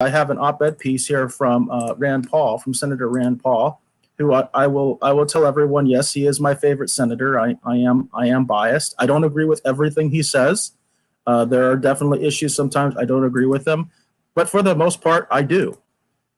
I have an op-ed piece here from Rand Paul, from Senator Rand Paul, who I will tell everyone, yes, he is my favorite senator. I am biased. I don't agree with everything he says. There are definitely issues sometimes I don't agree with him, but for the most part, I do.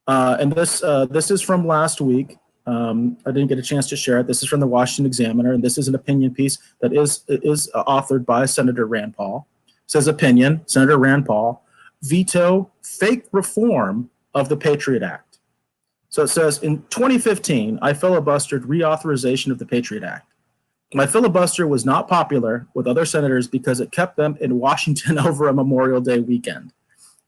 And this is from last week. I didn't get a chance to share it. This is from the Washington Examiner, and this is an opinion piece that is authored by Senator Rand Paul. It says opinion, Senator Rand Paul, veto fake reform of the Patriot Act. So it says, in 2015, I filibustered reauthorization of the Patriot Act. My filibuster was not popular with other senators because it kept them in Washington over a Memorial Day weekend.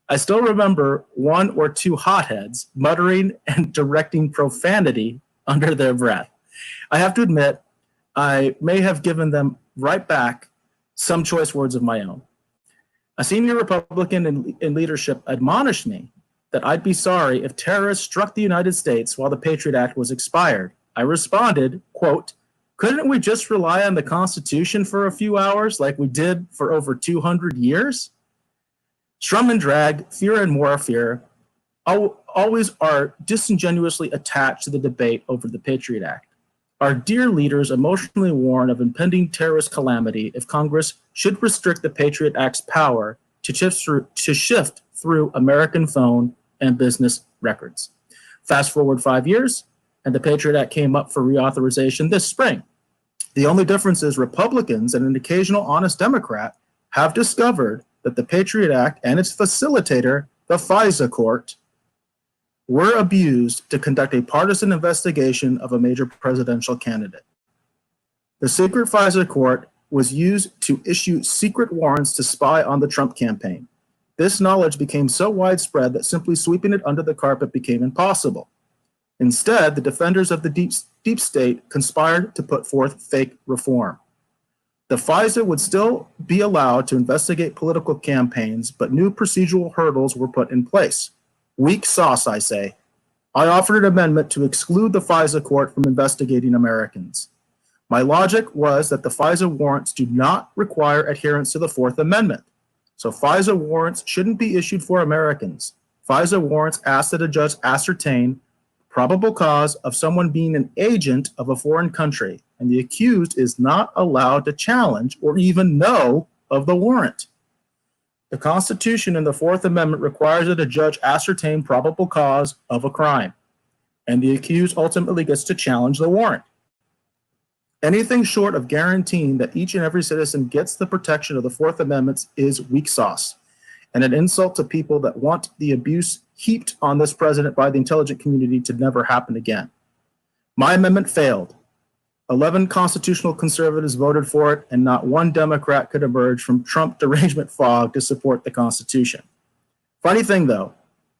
I still remember one or two hotheads muttering and directing profanity under their breath. I have to admit, I may have given them right back some choice words of my own. A senior Republican in leadership admonished me that I'd be sorry if terrorists struck the United States while the Patriot Act was expired. I responded, quote, couldn't we just rely on the Constitution for a few hours like we did for over 200 years? Strum and drag, fear and more fear, always are disingenuously attached to the debate over the Patriot Act. Our dear leaders emotionally warn of impending terrorist calamity if Congress should restrict the Patriot Act's power to shift through American phone and business records. Fast forward 5 years, and the Patriot Act came up for reauthorization this spring. The only difference is Republicans and an occasional honest Democrat have discovered that the Patriot Act and its facilitator, the FISA court, were abused to conduct a partisan investigation of a major presidential candidate. The secret FISA court was used to issue secret warrants to spy on the Trump campaign. This knowledge became so widespread that simply sweeping it under the carpet became impossible. Instead, the defenders of the deep state conspired to put forth fake reform. The FISA would still be allowed to investigate political campaigns, but new procedural hurdles were put in place. Weak sauce, I say. I offered an amendment to exclude the FISA court from investigating Americans. My logic was that the FISA warrants do not require adherence to the Fourth Amendment. So FISA warrants shouldn't be issued for Americans. FISA warrants ask that a judge ascertain probable cause of someone being an agent of a foreign country, and the accused is not allowed to challenge or even know of the warrant. The Constitution and the Fourth Amendment requires that a judge ascertain probable cause of a crime, and the accused ultimately gets to challenge the warrant. Anything short of guaranteeing that each and every citizen gets the protection of the Fourth Amendment is weak sauce and an insult to people that want the abuse heaped on this president by the intelligent community to never happen again. My amendment failed. 11 constitutional conservatives voted for it, and not one Democrat could emerge from Trump derangement fog to support the Constitution. Funny thing, though,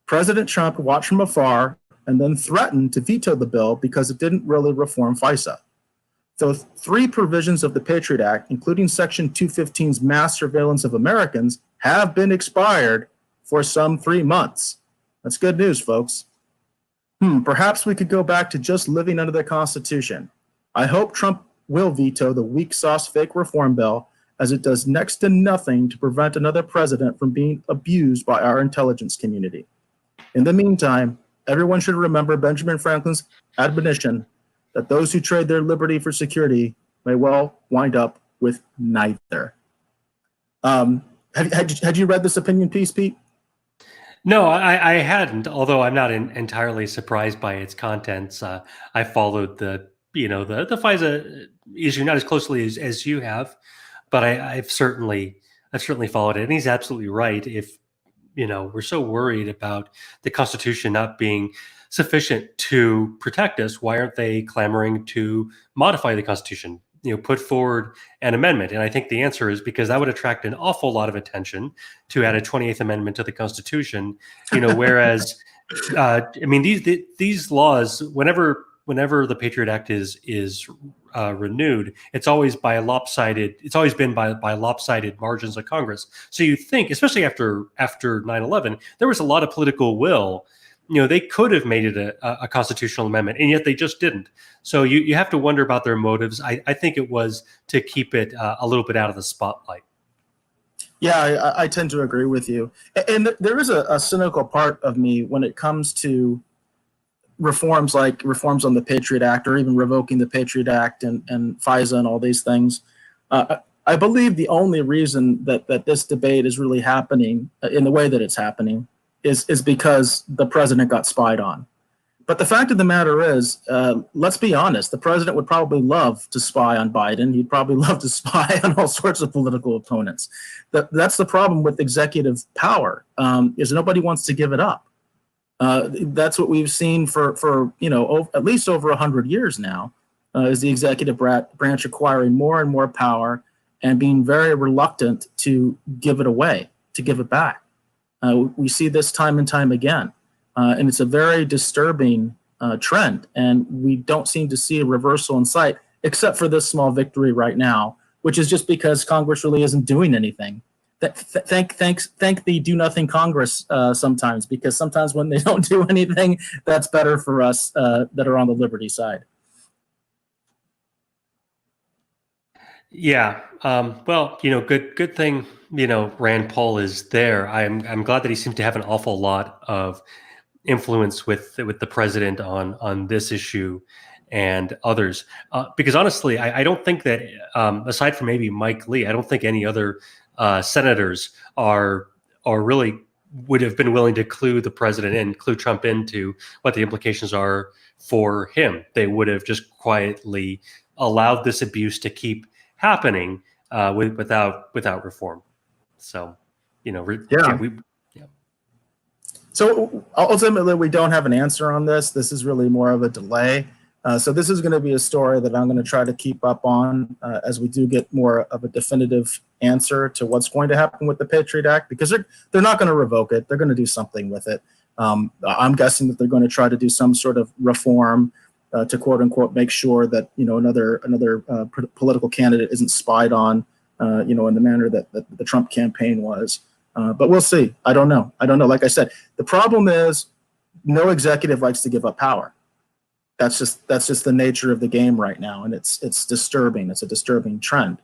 President Trump watched from afar and then threatened to veto the bill because it didn't really reform FISA. So 3 provisions of the Patriot Act, including Section 215's mass surveillance of Americans, have been expired for some 3 months. That's good news, folks. Perhaps we could go back to just living under the Constitution. I hope Trump will veto the weak sauce fake reform bill, as it does next to nothing to prevent another president from being abused by our intelligence community. In the meantime, everyone should remember Benjamin Franklin's admonition that those who trade their liberty for security may well wind up with neither. Had you read this opinion piece, Pete? No, I hadn't, although I'm not entirely surprised by its contents. I followed the FISA issue not as closely as you have, but I've certainly followed it. And he's absolutely right. If we're so worried about the Constitution not being sufficient to protect us, why aren't they clamoring to modify the Constitution? Put forward an amendment. And I think the answer is because that would attract an awful lot of attention to add a 28th Amendment to the Constitution. Whereas, these laws, whenever the Patriot Act is renewed, it's always by lopsided. It's always been by lopsided margins of Congress. So you think, especially after 9/11, there was a lot of political will. They could have made it a constitutional amendment, and yet they just didn't. So you have to wonder about their motives. I think it was to keep it a little bit out of the spotlight. Yeah, I tend to agree with you. And there is a cynical part of me when it comes to reforms like reforms on the Patriot Act or even revoking the Patriot Act and FISA and all these things. I believe the only reason that this debate is really happening in the way that it's happening is because the president got spied on. But the fact of the matter is, let's be honest, the president would probably love to spy on Biden. He'd probably love to spy on all sorts of political opponents. That's the problem with executive power, is nobody wants to give it up. That's what we've seen for at least over 100 years now, is the executive branch acquiring more and more power and being very reluctant to give it away, to give it back. We see this time and time again. And it's a very disturbing trend. And we don't seem to see a reversal in sight, except for this small victory right now, which is just because Congress really isn't doing anything. Thank the do nothing Congress sometimes, because sometimes when they don't do anything, that's better for us that are on the Liberty side. Yeah. Well, good thing, Rand Paul is there. I'm glad that he seems to have an awful lot of influence with the president on this issue and others. Because honestly, I don't think that, aside from maybe Mike Lee, I don't think any other senators are really would have been willing to clue the president and clue Trump into what the implications are for him. They would have just quietly allowed this abuse to keep happening without reform. So, yeah. So ultimately, we don't have an answer on this. This is really more of a delay. So this is going to be a story that I'm going to try to keep up on as we do get more of a definitive answer to what's going to happen with the Patriot Act, because they're not going to revoke it. They're going to do something with it. I'm guessing that they're going to try to do some sort of reform to quote unquote make sure that another political candidate isn't spied on, in the manner that the Trump campaign was. But we'll see. I don't know. Like I said, the problem is no executive likes to give up power. That's just the nature of the game right now, and it's disturbing. It's a disturbing trend.